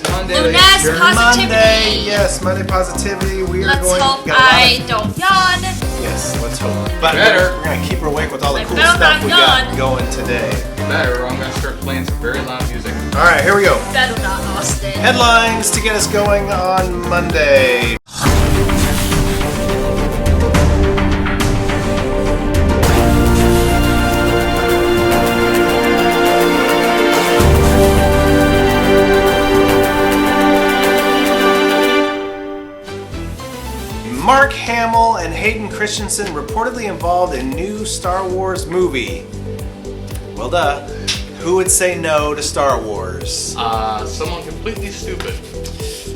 Monday. Lunas positivity. Monday, yes, Monday positivity. We are Let's going. hope I don't yawn. Yes, let's hope. But Better. we're gonna keep her awake with all the I cool better stuff not we got yawn. going today. Better, or I'm gonna start playing some very loud music. All right, here we go. Better not, Austin. Headlines to get us going on Monday. Mark Hamill and Hayden Christensen reportedly involved in new Star Wars movie. Well, duh. Who would say no to Star Wars? Someone completely stupid.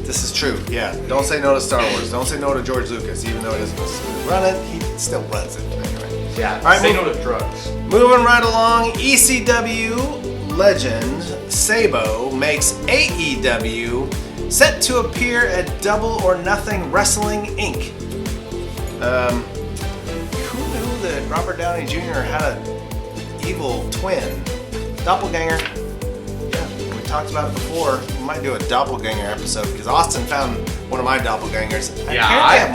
This is true, yeah. Don't say no to Star Wars. Don't say no to George Lucas, even though he doesn't necessarily run it. He still runs it anyway. Yeah, All right, say no to drugs. Moving right along, ECW legend Sabo makes AEW set to appear at Double or Nothing Wrestling Inc. Who knew that Robert Downey Jr. had an evil twin? Doppelganger. Yeah, we talked about it before. We might do a doppelganger episode because Austin found one of my doppelgangers. Yeah, I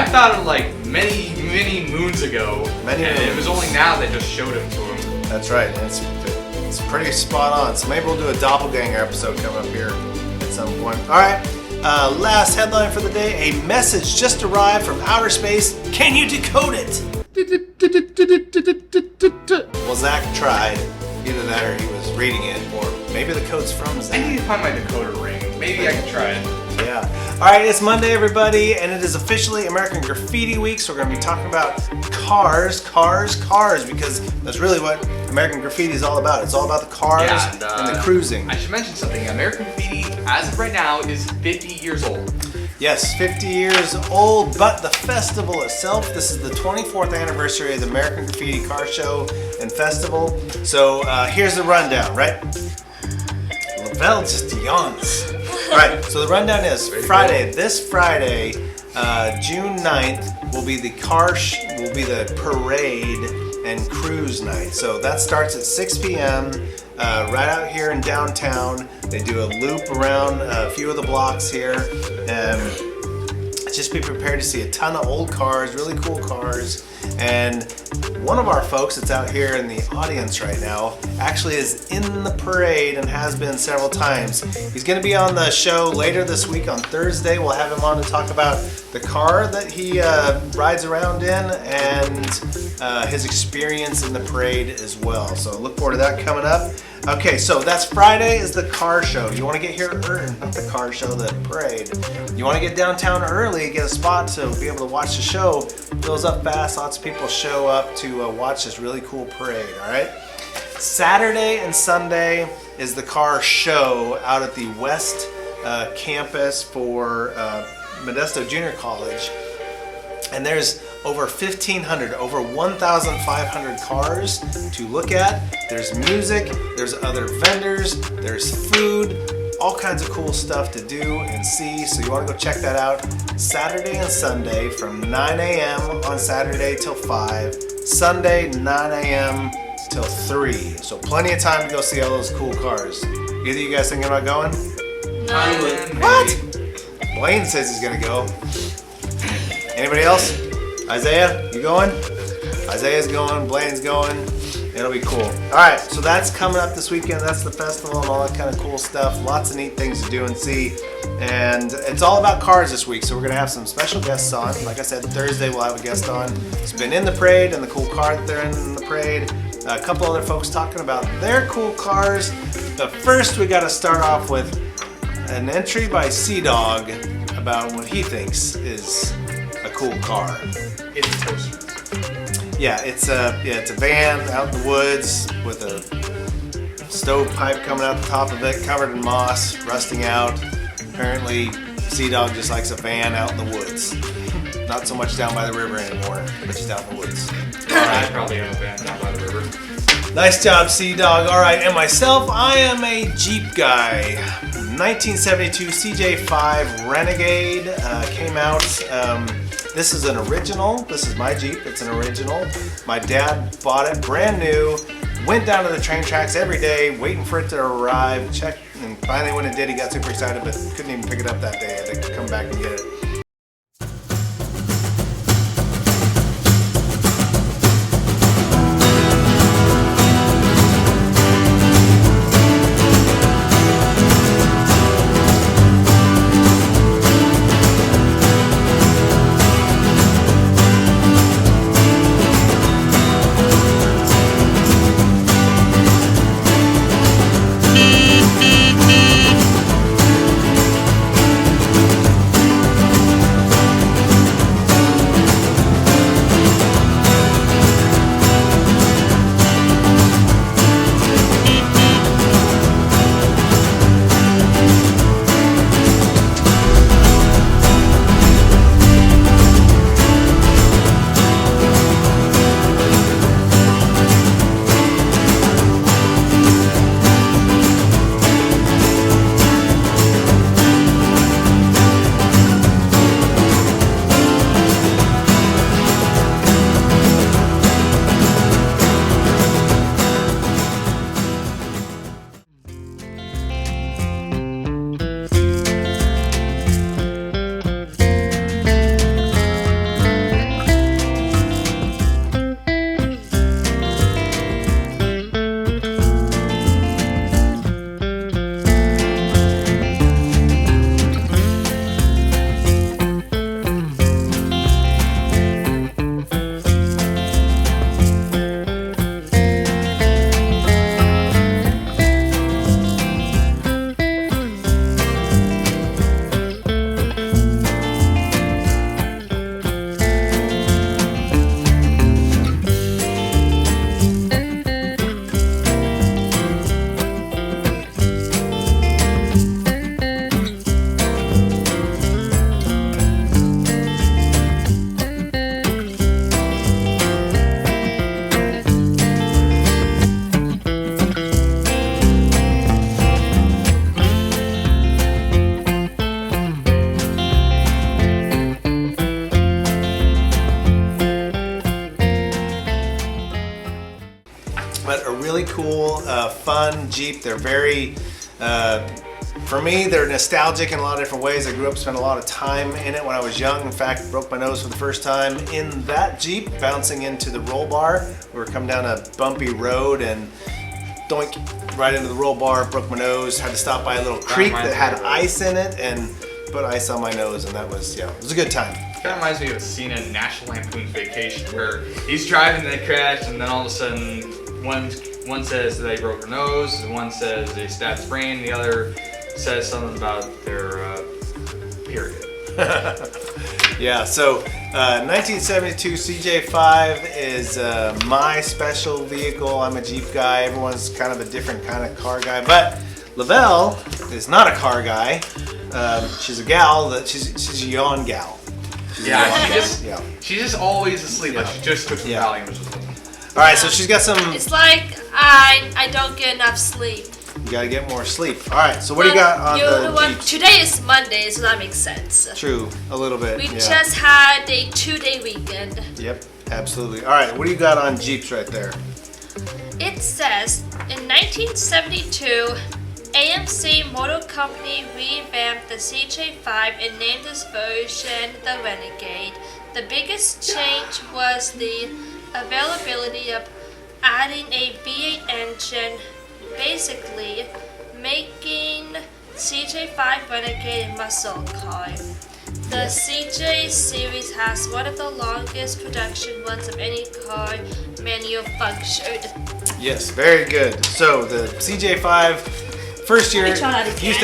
found him like many moons ago. It was only now they just showed him to him. That's right. It's pretty spot on. So maybe we'll do a doppelganger episode coming up here at some point. All right. Last headline for the day. A message just arrived from outer space. Can you decode it? Well, Zach tried. Either that or he was reading it, or maybe the code's from Zach. I need to find my decoder ring. Maybe I can try it. Yeah. All right, it's Monday, everybody, and it is officially American Graffiti Week, so we're going to be talking about cars, because that's really what American Graffiti is all about. It's all about the cars and the cruising. I should mention something. American Graffiti, as of right now, is 50 years old. Yes, 50 years old, but the festival itself, this is the 24th anniversary of the American Graffiti Car Show and Festival. So here's the rundown, right? Lavelle just yawns. All right, so the rundown is this Friday, June 9th, will be the parade and cruise night. So that starts at 6 p.m. Right out here in downtown. They do a loop around a few of the blocks here. Just be prepared to see a ton of old cars, really cool cars. And one of our folks that's out here in the audience right now actually is in the parade and has been several times. He's going to be on the show later this week on Thursday. We'll have him on to talk about the car that he rides around in and his experience in the parade as well. So look forward to that coming up. Okay, so that's Friday is the car show. You want to get here early, not the car show, the parade. You want to get downtown early, get a spot to be able to watch the show. Fills up fast, lots of people show up to watch this really cool parade, all right? Saturday and Sunday is the car show out at the West campus for Modesto Junior College. And there's over 1,500, over 1,500 cars to look at. There's music, there's other vendors, there's food, all kinds of cool stuff to do and see. So you want to go check that out. Saturday and Sunday from 9 a.m. on Saturday till 5. Sunday, 9 a.m. till 3. So plenty of time to go see all those cool cars. Either of you guys thinking about going? No. What? Blaine says he's going to go. Anybody else? Isaiah, you going? Isaiah's going, Blaine's going. It'll be cool. All right, so that's coming up this weekend. That's the festival and all that kind of cool stuff. Lots of neat things to do and see. And it's all about cars this week, so we're going to have some special guests on. Like I said, Thursday we'll have a guest on. It's been in the parade and the cool car that they're in the parade. A couple other folks talking about their cool cars. But first, we got to start off with an entry by Sea-Dog about what he thinks is a cool car. It's a toaster. Yeah, it's a van out in the woods with a stovepipe coming out the top of it, covered in moss, rusting out. Apparently, Sea-Dog just likes a van out in the woods. Not so much down by the river anymore, but just out in the woods. I probably have a van down by the river. Nice job, Sea-Dog. All right, and myself, I am a Jeep guy. 1972 CJ5 Renegade came out. This is an original. This is my Jeep. It's an original. My dad bought it brand new. Went down to the train tracks every day, waiting for it to arrive. And finally when it did, he got super excited, but couldn't even pick it up that day. I had to come back and get it. But a really cool, fun Jeep. They're very, for me, they're nostalgic in a lot of different ways. I grew up, spent a lot of time in it when I was young. In fact, broke my nose for the first time in that Jeep, bouncing into the roll bar. We were coming down a bumpy road and doink, right into the roll bar, broke my nose, had to stop by a little creek that had ice in it and put ice on my nose, and that was, yeah, it was a good time. Kind of reminds me of a scene in National Lampoon's Vacation where he's driving, they crash, and then all of a sudden one says they broke their nose, one says they stabbed his brain, the other says something about their period. Yeah, so 1972 CJ5 is my special vehicle. I'm a Jeep guy. Everyone's kind of a different kind of car guy, but Lavelle is not a car guy. She's a gal. She's a yawn gal. She's just always asleep. Like she just took some Valium or something. All right, so she's got some. It's like I don't get enough sleep. You gotta get more sleep. All right, so what do you got on the Jeep? Today is Monday, so that makes sense. True, a little bit. We just had a 2-day weekend. Yep, absolutely. All right, what do you got on Jeeps right there? It says, in 1972, AMC Motor Company revamped the CJ5 and named this version the Renegade. The biggest change was the availability of adding a V8 engine, basically making CJ5 Renegade a muscle car. The CJ series has one of the longest production runs of any car manufactured. Yes, very good. So the CJ5 first year used to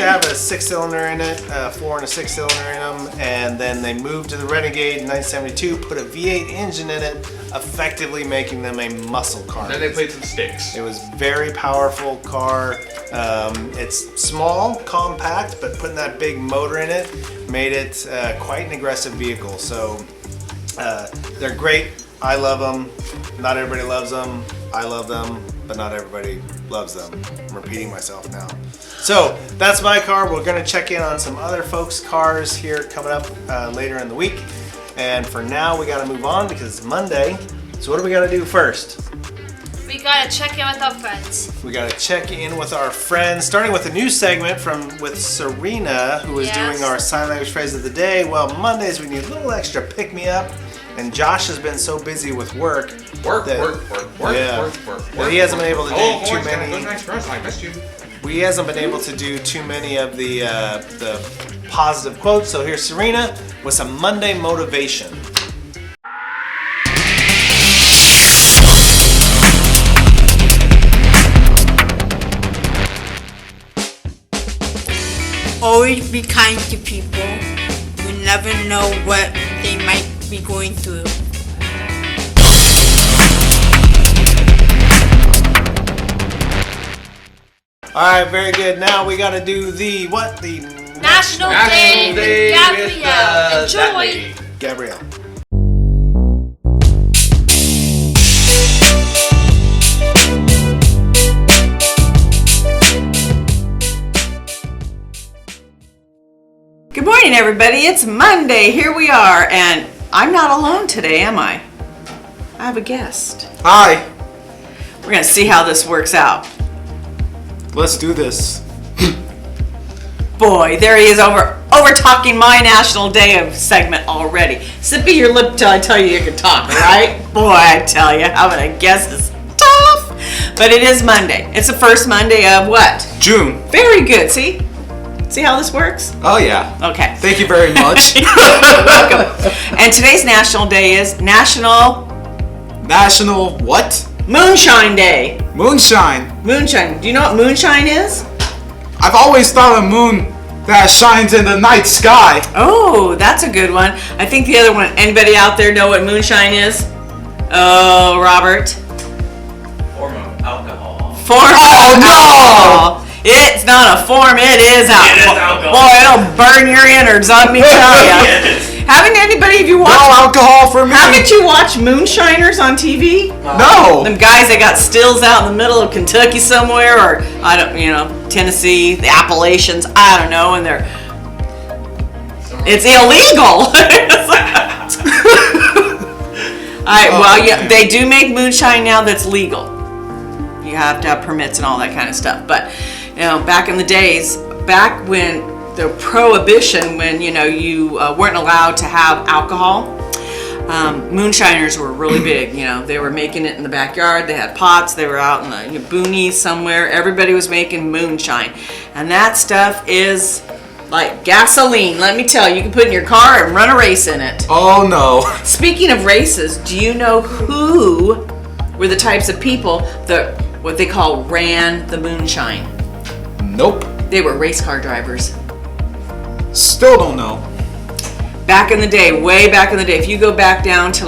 have a 6-cylinder in it, 4 and a 6-cylinder in them, and then they moved to the Renegade in 1972, put a V8 engine in it, effectively making them a muscle car. Then they played some sticks. It was a very powerful car. It's small, compact, but putting that big motor in it made it quite an aggressive vehicle. So they're great. I love them. Not everybody loves them. I love them, but not everybody loves them. I'm repeating myself now. So that's my car. We're gonna check in on some other folks' cars here coming up later in the week. And for now, we gotta move on because it's Monday. So what do we gotta do first? We gotta check in with our friends. We gotta check in with our friends, starting with a new segment with Serena, who is doing our sign language phrase of the day. Well, Mondays we need a little extra pick-me-up, and Josh has been so busy with work. Work. That he hasn't been able to do too many. I missed you. He hasn't been able to do too many of the positive quotes. So here's Serena with some Monday motivation. Always be kind to people. You never know what they might be going through. All right, very good. Now we got to do the National Day with Gabrielle. Enjoy. Gabrielle. Good morning, everybody. It's Monday. Here we are, and I'm not alone today, am I? I have a guest. Hi. We're going to see how this works out. Let's do this. Boy, there he is over talking my National Day of segment already. Sippy your lip till I tell you you can talk, right? Boy, I tell you, having a guest is tough. But it is Monday. It's the first Monday of what? June. Very good. See? See how this works? Oh yeah. Okay. Thank you very much. You're welcome. And today's National Day is National what? Moonshine Day. Moonshine. Moonshine. Do you know what moonshine is? I've always thought a moon that shines in the night sky. Oh, that's a good one. I think the other one. Anybody out there know what moonshine is? Oh, Robert. Form of alcohol. Alcohol. It's not a form. It is alcohol. It is alcohol. Boy, it'll burn your innards. Let me tell you. Haven't anybody of you watched? No alcohol for me. Haven't you watched Moonshiners on TV? No. Them guys that got stills out in the middle of Kentucky somewhere, or Tennessee, the Appalachians, I don't know, and it's illegal. They do make moonshine now that's legal. You have to have permits and all that kind of stuff. But back in the days, back when the prohibition, when you weren't allowed to have alcohol, moonshiners were really big. They were making it in the backyard. They had pots. They were out in the boonies somewhere. Everybody was making moonshine, and that stuff is like gasoline. Let me tell you, you can put it in your car and run a race in it. Oh no. Speaking of races, do you know who were the types of people that what they call ran the moonshine? Nope. They were race car drivers. Still don't know. Back in the day, way back in the day, if you go back down to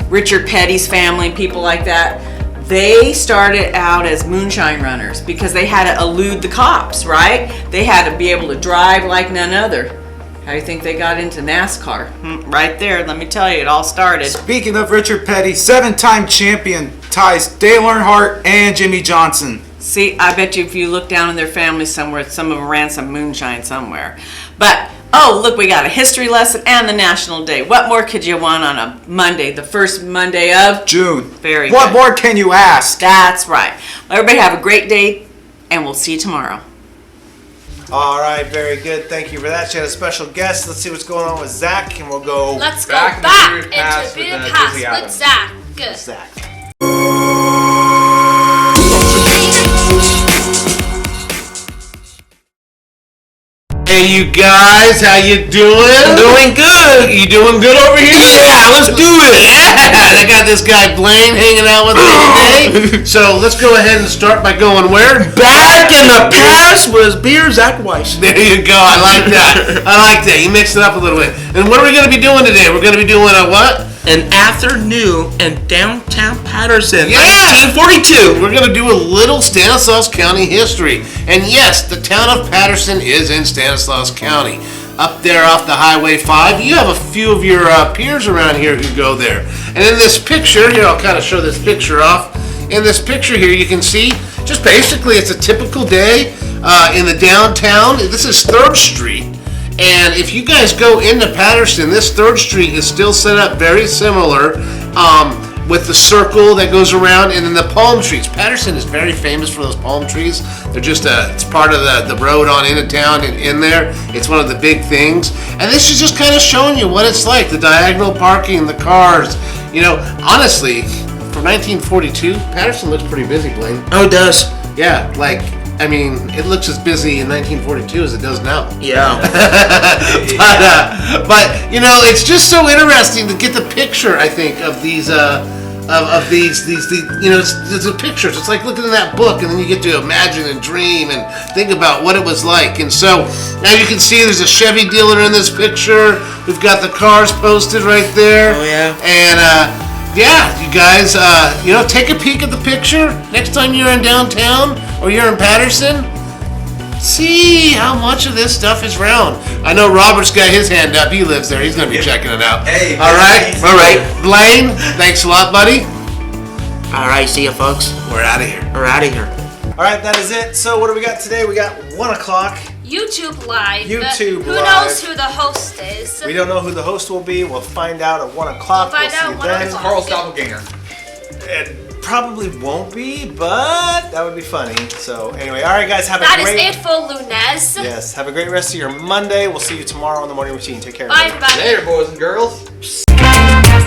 Richard Petty's family, people like that, they started out as moonshine runners because they had to elude the cops, right? They had to be able to drive like none other. How do you think they got into NASCAR? Right there, let me tell you, it all started. Speaking of Richard Petty, 7-time champion, ties Dale Earnhardt and Jimmy Johnson. See, I bet you if you look down in their family somewhere, some of them ran some moonshine somewhere. But, look, we got a history lesson and the National Day. What more could you want on a Monday, the first Monday of June? Very good. What more can you ask? That's right. Well, everybody have a great day, and we'll see you tomorrow. All right, very good. Thank you for that. She had a special guest. Let's see what's going on with Zach, and we'll go Let's go Back back into the into past the with, past Disney with Zach. Good. Zach. Hey you guys, how you doing? Doing good. You doing good over here? Yeah, let's do it. Yeah, I got this guy Blaine hanging out with me today. So let's go ahead and start by going where? Back in the past was beer Zach Weiss. There you go. I like that. I like that. You mixed it up a little bit. And what are we going to be doing today? We're going to be doing a what? An afternoon in downtown Patterson. Yeah. 1942. We're going to do a little Stanislaus County history. And yes, the town of Patterson is in Stanislaus County. Up there off the Highway 5, you have a few of your peers around here who go there. And in this picture, here I'll kind of show this picture off. In this picture here, you can see, just basically it's a typical day in the downtown. This is 3rd Street. And if you guys go into Patterson, this 3rd Street is still set up very similar. with the circle that goes around, and then the palm trees. Patterson is very famous for those palm trees. They're just it's part of the road on into town and in there. It's one of the big things. And this is just kind of showing you what it's like, the diagonal parking, the cars. You know, honestly, for 1942, Patterson looks pretty busy, Blaine. Oh, it does. Yeah, like, I mean, it looks as busy in 1942 as it does now. Yeah. but you know, it's just so interesting to get the picture. I think of these, of these, you know, it's the pictures. It's like looking in that book, and then you get to imagine and dream and think about what it was like. And so, as you can see, there's a Chevy dealer in this picture. We've got the cars posted right there. Oh, yeah. And yeah, you guys, you know, take a peek at the picture next time you're in downtown or you're in Patterson. See how much of this stuff is around. I know Robert's got his hand up. He lives there. He's going to be checking it out. Hey, all right. All right. Blaine, thanks a lot, buddy. All right, see you, folks. We're out of here. We're out of here. All right, that is it. So what do we got today? We got 1 o'clock. YouTube Live. YouTube Who Live. knows who the host is? We don't know who the host will be. We'll find out at 1 o'clock. We'll find out see 1 then. o'clock. Carl's doppelganger. It probably won't be, but that would be funny. So anyway, all right, guys, have That a is great. it for Lunez. Yes, have a great rest of your Monday. We'll see you tomorrow on the morning routine. Take care. Bye, everybody. everybody. Later, boys and girls.